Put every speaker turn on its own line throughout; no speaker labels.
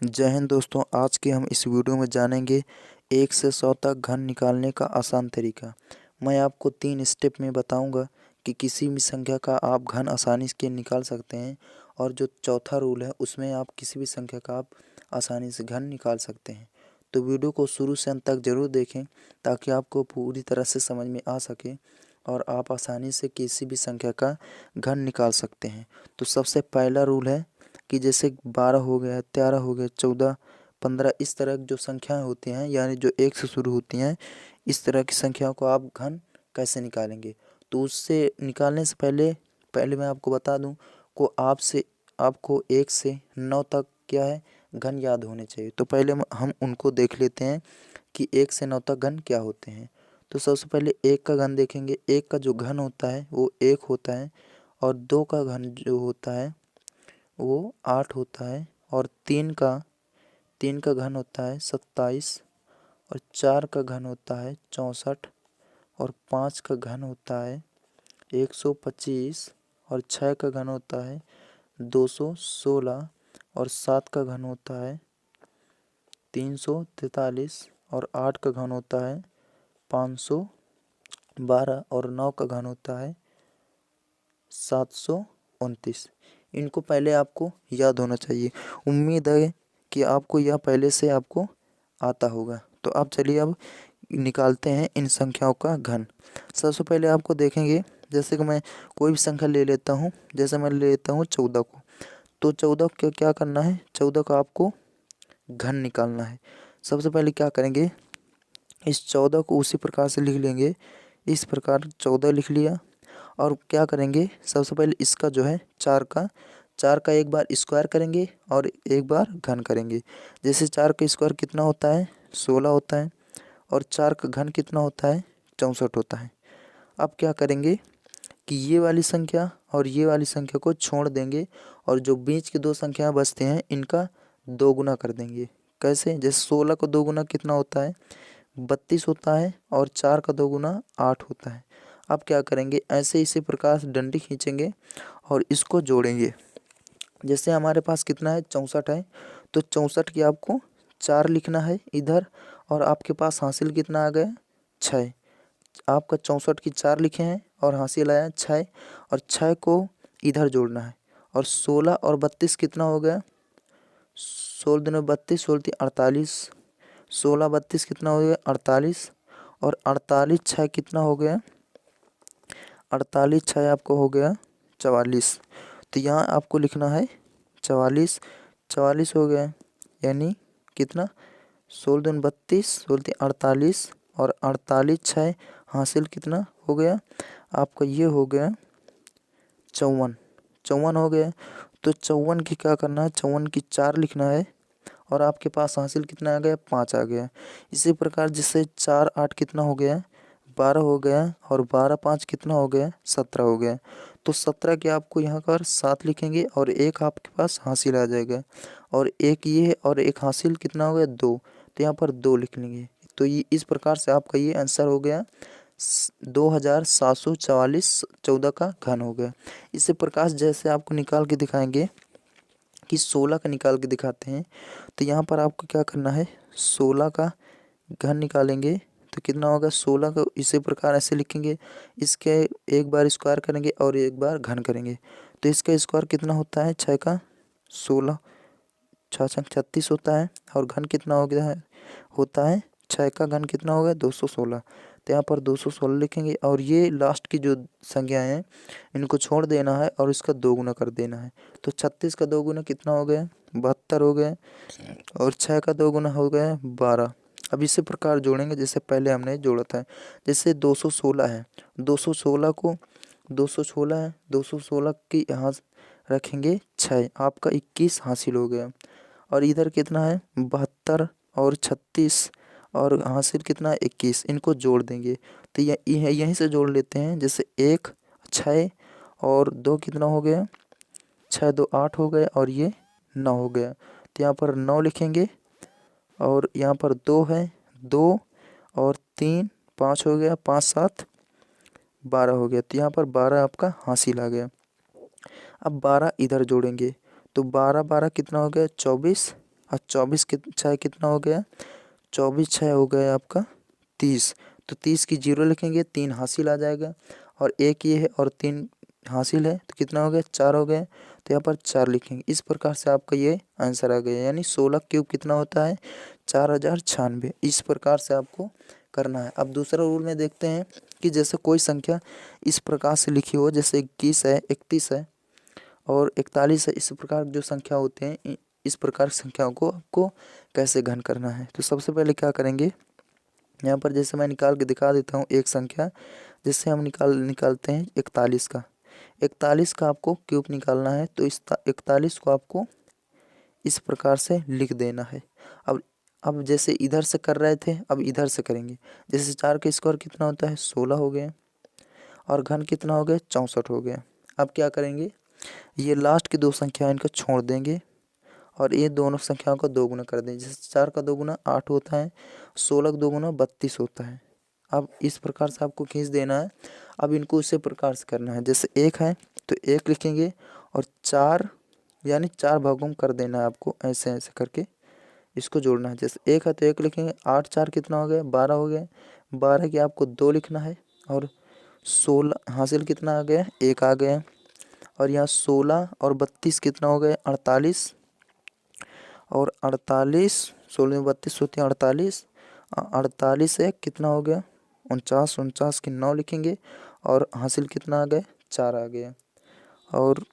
जय हिंद दोस्तों। आज के हम इस वीडियो में जानेंगे 1 से 100 तक घन निकालने का आसान तरीका। मैं आपको 3 स्टेप में बताऊंगा कि किसी भी संख्या का आप घन आसानी से निकाल सकते हैं, और जो चौथा रूल है उसमें आप किसी भी संख्या का आप आसानी से घन निकाल सकते हैं। तो वीडियो को शुरू से अंत तक ज़रूर देखें ताकि आपको पूरी तरह से समझ में आ सके और आप आसानी से किसी भी संख्या का घन निकाल सकते हैं। तो सबसे पहला रूल है कि जैसे 12 हो गया, 13 हो गया, 14, 15, इस तरह की जो संख्याएं होती हैं, यानी जो 1 से शुरू होती हैं, इस तरह की संख्याओं को आप घन कैसे निकालेंगे। तो उससे निकालने से पहले पहले मैं आपको बता दूं को आपको 1 से 9 तक क्या है घन याद होने चाहिए। तो पहले हम उनको देख लेते हैं कि 1 से 9 तक घन क्या होते हैं। तो सबसे पहले 1 का घन देखेंगे। 1 का जो घन होता है वो 1 होता है, और 2 का घन जो होता है वो 8 होता है, और 3 का घन होता है 27, और 4 का घन होता है 64, और 5 का घन होता है 125, और 6 का घन होता है 216, और 7 का घन होता है 343, और 8 का घन होता है 512, और 9 का घन होता है 729। इनको पहले आपको याद होना चाहिए। उम्मीद है कि आपको यह पहले से आपको आता होगा। तो आप चलिए अब निकालते हैं इन संख्याओं का घन। सबसे पहले आपको देखेंगे, जैसे कि मैं कोई भी संख्या ले लेता हूँ, जैसे मैं ले लेता हूँ 14 को। तो 14 को क्या करना है, 14 का आपको घन निकालना है। सबसे पहले क्या करेंगे, इस 14 को उसी प्रकार से लिख लेंगे। इस प्रकार 14 लिख लिया, और क्या करेंगे, सबसे पहले इसका जो है 4 का एक बार स्क्वायर करेंगे और एक बार घन करेंगे। जैसे 4 का स्क्वायर कितना होता है, 16 होता है, और 4 का घन कितना होता है, 64 होता है। अब क्या करेंगे कि ये वाली संख्या और ये वाली संख्या को छोड़ देंगे, और जो बीच की दो संख्याएं बचते हैं इनका 2 गुना कर देंगे। कैसे, जैसे 16 का 2 गुना कितना होता है, 32 होता है, और 4 का 2 गुना 8 होता है। अब क्या करेंगे, ऐसे इसी प्रकार से डंडी खींचेंगे और इसको जोड़ेंगे। जैसे हमारे पास कितना है, 64 है, तो 64 की आपको 4 लिखना है इधर, और आपके पास हासिल कितना आ गया, 6। आपका 64 की 4 लिखे हैं और हासिल आया 6, और 6 को इधर जोड़ना है। और 16 और 32 कितना हो गया, 16 दूनी 32, 16 तीन 48, 16 32 कितना हो गया, 48, और 48 6 कितना हो गया, 48 6 आपको हो गया 44। तो यहाँ आपको लिखना है 44, 44 हो गया, यानी कितना, 16 दूनी 32, 16 तीन 48, और 48 6 हासिल कितना हो गया आपका, ये हो गया 54। 54 हो गया। तो 54 की क्या करना है, 54 की 4 लिखना है, और आपके पास हासिल कितना आ गया, 5 आ गया। इसी प्रकार जिससे 4 8 कितना हो गया, 12 हो गया, और 12 5 कितना हो गया, 17 हो गया। तो 17 के आपको यहाँ पर 7 लिखेंगे, और एक आपके पास हासिल आ जाएगा, और एक ये और एक हासिल कितना हो गया, 2। तो यहाँ पर 2 लिख लेंगे। तो ये इस प्रकार से आपका ये आंसर हो गया 2744, 14 का घन हो गया। इसी प्रकार जैसे आपको निकाल के दिखाएंगे कि 16 का निकाल के दिखाते हैं। तो यहाँ पर आपको क्या करना है, 16 का घन निकालेंगे तो कितना होगा, 16 को इसी प्रकार ऐसे लिखेंगे, इसके एक बार स्क्वायर करेंगे और एक बार घन करेंगे। तो इसका स्क्वायर कितना होता है, 6 का 16, 6 छक 36 होता है, और घन कितना हो गया है, होता है 6 का घन कितना हो गया, 216। तो यहाँ पर 216 लिखेंगे, और ये लास्ट की जो संख्याएं हैं इनको छोड़ देना है और इसका 2 गुना कर देना है। तो 36 का 2 गुना कितना हो गया, 72 हो गया, और 6 का 2 गुना हो गया 12। अब इसी प्रकार जोड़ेंगे जैसे पहले हमने जोड़ा था। जैसे 216 है, 216 को 216 है, 216 की यहाँ रखेंगे 6, आपका 21 हासिल हो गया। और इधर कितना है, 72 और 36, और हासिल कितना है 21, इनको जोड़ देंगे। तो यहीं से जोड़ लेते हैं। जैसे 1 6 और 2 कितना हो गया, 6 2 8 हो गया, और ये 9 हो गया। तो यहाँ पर 9 लिखेंगे, और यहाँ पर 2 है, 2 और 3 5 हो गया, 5 7 12 हो गया। तो यहाँ पर 12 आपका हासिल आ गया। अब 12 इधर जोड़ेंगे, तो 12 12 कितना हो गया, 24, और 24 के 6 कितना हो गया, 24 6 हो गया आपका 30। तो 30 की 0 लिखेंगे, 3 हासिल आ जाएगा और 1 ये है और 3 हासिल है, तो कितना हो गया, 4 हो गया। तो यहाँ पर 4 लिखेंगे। इस प्रकार से आपका ये आंसर आ गया, यानी 16 क्यूब कितना होता है, 4096। इस प्रकार से आपको करना है। अब दूसरा रूल में देखते हैं कि जैसे कोई संख्या इस प्रकार से लिखी हो, जैसे 21 है, 31 है और 41 है, इस प्रकार जो संख्या होते हैं, इस प्रकार संख्याओं को आपको कैसे घन करना है। तो सबसे पहले क्या करेंगे, यहाँ पर जैसे मैं निकाल के दिखा देता हूँ एक संख्या, जिससे हम निकालते हैं 41 का। 41 का आपको क्यूब निकालना है, तो इस 41 को आपको इस प्रकार से लिख देना है। अब जैसे इधर से कर रहे थे, अब इधर से करेंगे। जैसे 4 का स्क्वायर कितना होता है, 16 हो गया और घन कितना हो गया, 64 हो गया। अब क्या करेंगे, ये लास्ट की 2 संख्या इनको छोड़ देंगे और ये दोनों संख्याओं का 2 गुना कर देंगे। जैसे 4 का 2 गुना 8 होता है, 16 का 2 गुना 32 होता है। अब इस प्रकार से आपको खींच देना है। अब इनको उसी प्रकार से करना है, जैसे 1 है तो 1 लिखेंगे और 4 यानी 4 भागों में कर देना है आपको, ऐसे ऐसे करके इसको जोड़ना है। जैसे 1 है तो 1 लिखेंगे, 8 4 कितना हो गया, 12 हो गया। 12 की आपको 2 लिखना है और 16 हासिल कितना आ गया, 1 आ गया। और यहाँ 16 और 32 कितना हो गया, 48 और 48, 16 में 32 होती है 48। 48 है कितना हो गया, 49। 49 की 9 लिखेंगे और हासिल कितना आ गया, 4 आ गया। और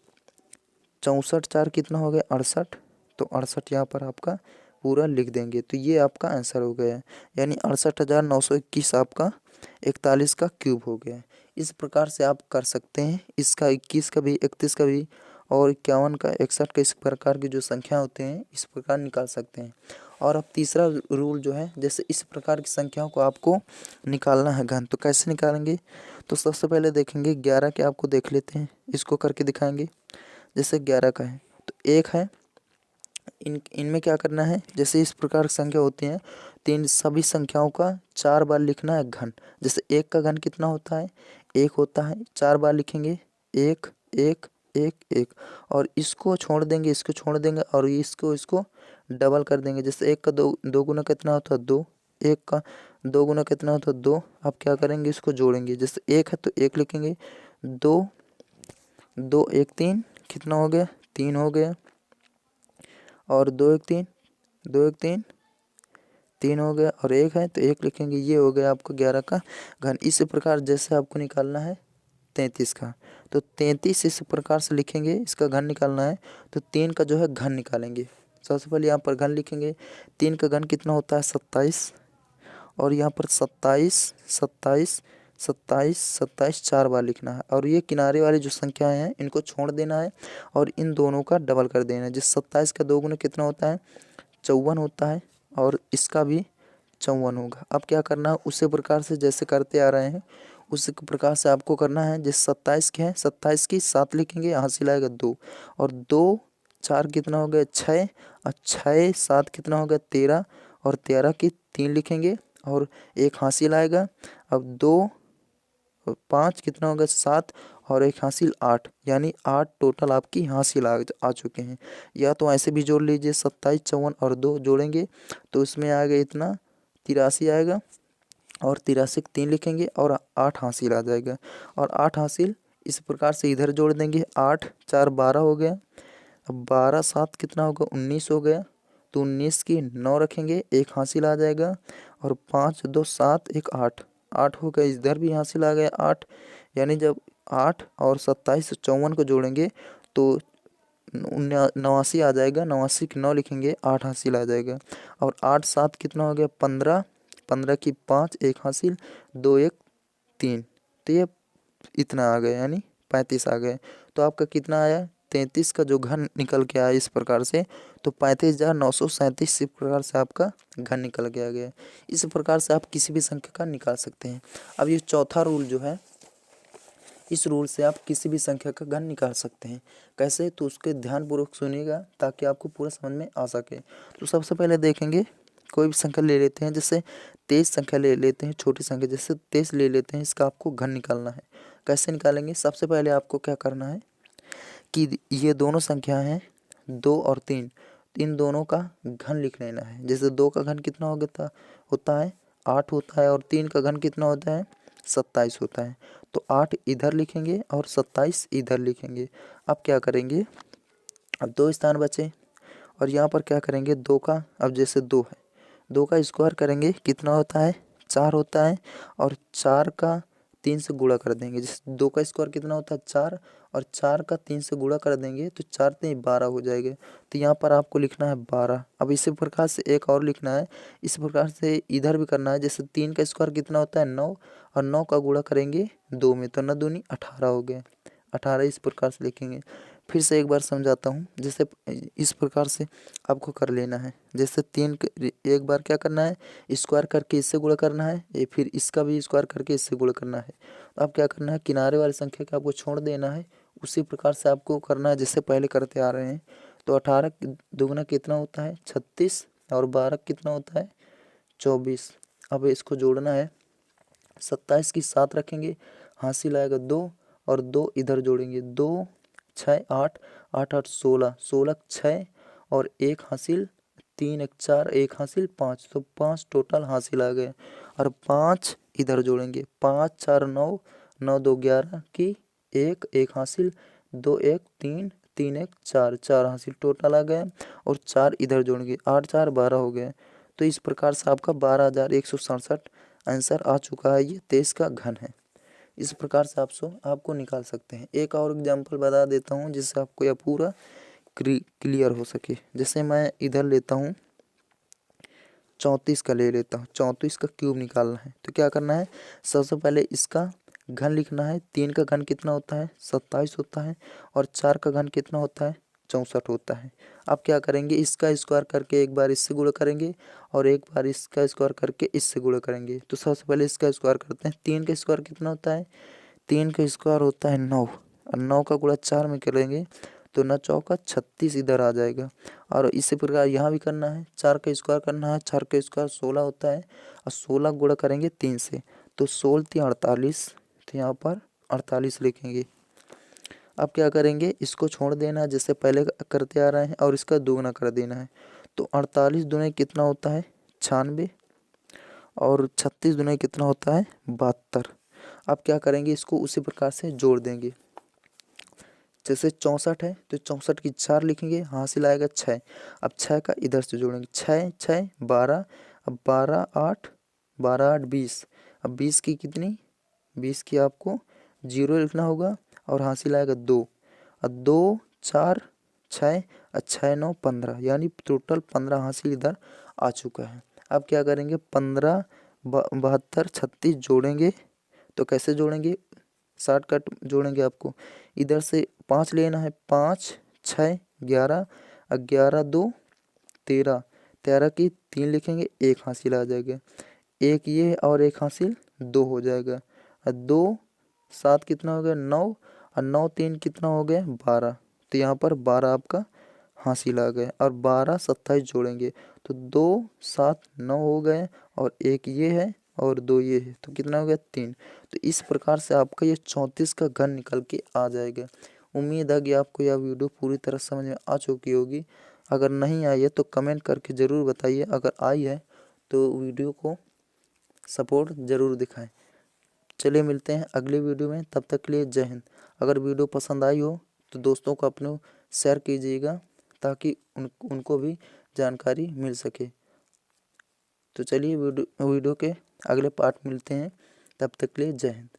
64 4 कितना हो गया, 68। तो 68 यहाँ पर आपका पूरा लिख देंगे, तो ये आपका आंसर हो गया, यानी 68,921 आपका 41 का क्यूब हो गया। इस प्रकार से आप कर सकते हैं, इसका 21 का भी, 31 का भी और 51 का, 61 का, इस प्रकार की जो संख्या होते हैं इस प्रकार निकाल सकते हैं। और अब तीसरा रूल जो है, जैसे इस प्रकार की संख्याओं को आपको निकालना है घन, तो कैसे निकालेंगे। तो सबसे पहले देखेंगे 11 के, आपको देख लेते हैं, इसको करके दिखाएंगे। जैसे 11 का है तो 1 है, इनमें क्या करना है, जैसे इस प्रकार की संख्या होती हैं तो इन सभी संख्याओं का 4 बार लिखना है घन। जैसे 1 का घन कितना होता है, 1 होता है, 4 बार लिखेंगे 1 1 1 1 और इसको छोड़ देंगे, इसको छोड़ देंगे और इसको डबल कर देंगे। जैसे 1 का 2 गुना कितना होता है, 2। 1 का 2 गुना कितना होता है, 2। अब क्या करेंगे, इसको जोड़ेंगे। जैसे 1 है तो 1 लिखेंगे, 2 2 1 3 कितना हो गया, 3 हो गया। और 2 1 3 2 1 3 3 हो गया और 1 है तो 1 लिखेंगे। ये हो गया आपको 11 का घन। इस प्रकार जैसे आपको निकालना है 33 का, तो 33 इस प्रकार से लिखेंगे, इसका घन निकालना है तो 3 का जो है घन निकालेंगे। सबसे पहले यहाँ पर घन लिखेंगे, 3 का घन कितना होता है, 27 और यहाँ पर 27 27 27 27 4 बार लिखना है। और ये किनारे वाली जो संख्याएं हैं इनको छोड़ देना है और इन दोनों का डबल कर देना है। जिस 27 का 2 गुना कितना होता है, 54 होता है और इसका भी 54 होगा। अब क्या करना है, उसी प्रकार से जैसे करते आ रहे हैं उसी प्रकार से आपको करना है। जिस 27 के हैं, 27 की 7 लिखेंगे, हासिल आएगा 2 और 2 4 कितना हो गया, 6 और 6 7 कितना हो गया, 13 और 13 की 3 लिखेंगे और 1 हासिल आएगा। अब 2 5 कितना हो गया, 7 और 1 हासिल 8, यानी 8 टोटल आपकी हासिल आ चुके हैं। या तो ऐसे भी जोड़ लीजिए, 27 54 और 2 जोड़ेंगे तो इसमें आएगा इतना 83 आएगा और 83 की 3 लिखेंगे और 8 हासिल आ जाएगा। और 8 हासिल इस प्रकार से इधर जोड़ देंगे, 8 4 12 हो गया। अब 12 7 कितना होगा, 19 हो गया। तो 19 की 9 रखेंगे, 1 हासिल आ जाएगा और 5 2 7 1 8 8 हो गया। इधर भी हासिल आ गया 8, यानी जब 8 और 27 54 को जोड़ेंगे तो 89 आ जाएगा। 89 की 9 लिखेंगे, 8 हासिल आ जाएगा। और 8 7 कितना हो गया, 15 15 की 5 1 हासिल 2 1 3, तो ये इतना आ गया, यानी 35 आ गए। तो आपका कितना आया, 33 का जो घन निकल के आया इस प्रकार से, तो 35,937 इस प्रकार से आपका घन निकल के आ गया। इस प्रकार से आप किसी भी संख्या का निकाल सकते हैं। अब ये चौथा रूल जो है, इस रूल से आप किसी भी संख्या का घन निकाल सकते हैं। कैसे, तो उसके ध्यानपूर्वक सुनिएगा ताकि आपको पूरा समझ में आ सके। तो सबसे पहले देखेंगे, कोई भी संख्या ले लेते हैं, जैसे 23 संख्या ले लेते हैं, छोटी संख्या जैसे 23 ले लेते हैं, इसका आपको घन निकालना है। कैसे निकालेंगे, सबसे पहले आपको क्या करना है कि ये दोनों संख्या हैं 2 और 3, इन दोनों का घन लिख लेना है। जैसे 2 का घन कितना होता है 8 होता है, और 3 का घन कितना होता है 27 होता है। तो 8 इधर लिखेंगे और 27 इधर लिखेंगे। अब क्या करेंगे, अब 2 स्थान बचे और यहाँ पर क्या करेंगे 2 का, अब जैसे 2 है 2 का स्क्वायर करेंगे कितना होता है 4 होता है, और 4 का 3 से गुणा कर देंगे। जैसे 2 का स्क्वायर कितना होता है 4, और 4 का 3 से गुणा कर देंगे तो 4 3 12 हो जाएगा। तो यहाँ पर आपको लिखना है 12। अब इसी प्रकार से एक और लिखना है, इस प्रकार से इधर भी करना है। जैसे 3 का स्क्वायर कितना होता है 9, और 9 का गुणा करेंगे 2 में तो 9 दूनी 18 हो गए, 18 इस प्रकार से लिखेंगे। फिर से एक बार समझाता हूँ, जैसे इस प्रकार से आपको कर लेना है। जैसे 3 एक बार क्या करना है स्क्वायर करके इससे गुणा करना है, ये फिर इसका भी स्क्वायर करके इससे गुणा करना है। तो अब क्या करना है किनारे वाली संख्या को आपको छोड़ देना है, उसी प्रकार से आपको करना है जैसे पहले करते आ रहे हैं। तो 18 दुगना कितना होता है 36, और 12 कितना होता है 24। अब इसको जोड़ना है, 27 की 7 रखेंगे, हासिल आएगा 2, और 2 इधर जोड़ेंगे 2 6 8, 8 8 16, 16 6, और 1 हासिल 3 1 4, 1 हासिल 5, तो 5 टोटल हासिल आ गए। और 5 इधर जोड़ेंगे 5 4 9, 9 2 11 की 1 1 हासिल 2 1 3, 3 1 4, 4 हासिल टोटल आ गए। और 4 इधर जोड़ेंगे 8 4 12 हो गए। तो इस प्रकार से आपका 12,167 आंसर आ चुका है। ये 23 का घन है। इस प्रकार से आपको निकाल सकते हैं। एक और एग्जांपल बता देता हूँ जिससे आपको यह पूरा क्लियर हो सके। जैसे मैं इधर लेता हूँ 34 का ले लेता हूँ, 34 का क्यूब निकालना है। तो क्या करना है सबसे पहले इसका घन लिखना है। 3 का घन कितना होता है 27 होता है, और 4 का घन कितना होता है 64 होता है। अब क्या करेंगे इसका स्क्वायर करके एक बार इससे गुणा करेंगे, और एक बार इसका स्क्वायर करके इससे गुणा करेंगे। तो सबसे पहले इसका स्क्वायर करते हैं। 3 का स्क्वायर कितना होता है 3 का स्क्वायर होता है 9, और 9 का गुणा 4 में करेंगे तो 9 चौका 36 इधर आ जाएगा। और इसी प्रकार यहाँ भी करना है, 4 का स्क्वायर करना है। 4 का स्क्वायर 16 होता है, और 16 गुणा करेंगे 3 से तो 16 3 48, तो यहाँ पर 48 लिखेंगे। अब क्या करेंगे इसको छोड़ देना है जैसे पहले करते आ रहे हैं, और इसका दोगुना कर देना है। तो 48 दूने कितना होता है 96, और 36 दूने कितना होता है 72। अब क्या करेंगे इसको उसी प्रकार से जोड़ देंगे। जैसे 64 है तो 64 की 4 लिखेंगे, हासिल आएगा 6। अब 6 का इधर से जोड़ेंगे 6 6 12, अब 12 8, 12 8 20। अब 20 की कितनी 20 की आपको 0 लिखना होगा, और हासिल आएगा 2। अब 2 4 6, 6 9 15, यानी टोटल 15 हासिल इधर आ चुका है। अब क्या करेंगे 15 72 36 जोड़ेंगे। तो कैसे जोड़ेंगे शॉर्टकट जोड़ेंगे। आपको इधर से 5 लेना है, 5 6 11, 11 2 13, 13 की 3 लिखेंगे, 1 हासिल आ जाएगा। 1 ये और 1 हासिल 2 हो जाएगा। 2 7 कितना हो गया 9, और 9 3 कितना हो गया 12। तो यहाँ पर 12 आपका हासिल आ गया। और 12 27 जोड़ेंगे तो 2 7 9 हो गए, और 1 ये है और 2 ये है, तो कितना हो गया 3। तो इस प्रकार से आपका ये 34 का घन निकल के आ जाएगा। उम्मीद है कि आपको यह वीडियो पूरी तरह समझ में आ चुकी होगी। अगर नहीं आई है तो कमेंट करके ज़रूर बताइए, अगर आई है तो वीडियो को सपोर्ट ज़रूर दिखाएं। चलिए मिलते हैं अगले वीडियो में, तब तक के लिए जय हिंद। अगर वीडियो पसंद आई हो तो दोस्तों को अपने शेयर कीजिएगा, ताकि उनको भी जानकारी मिल सके। तो चलिए वीडियो के अगले पार्ट मिलते हैं, तब तक के लिए जय हिंद।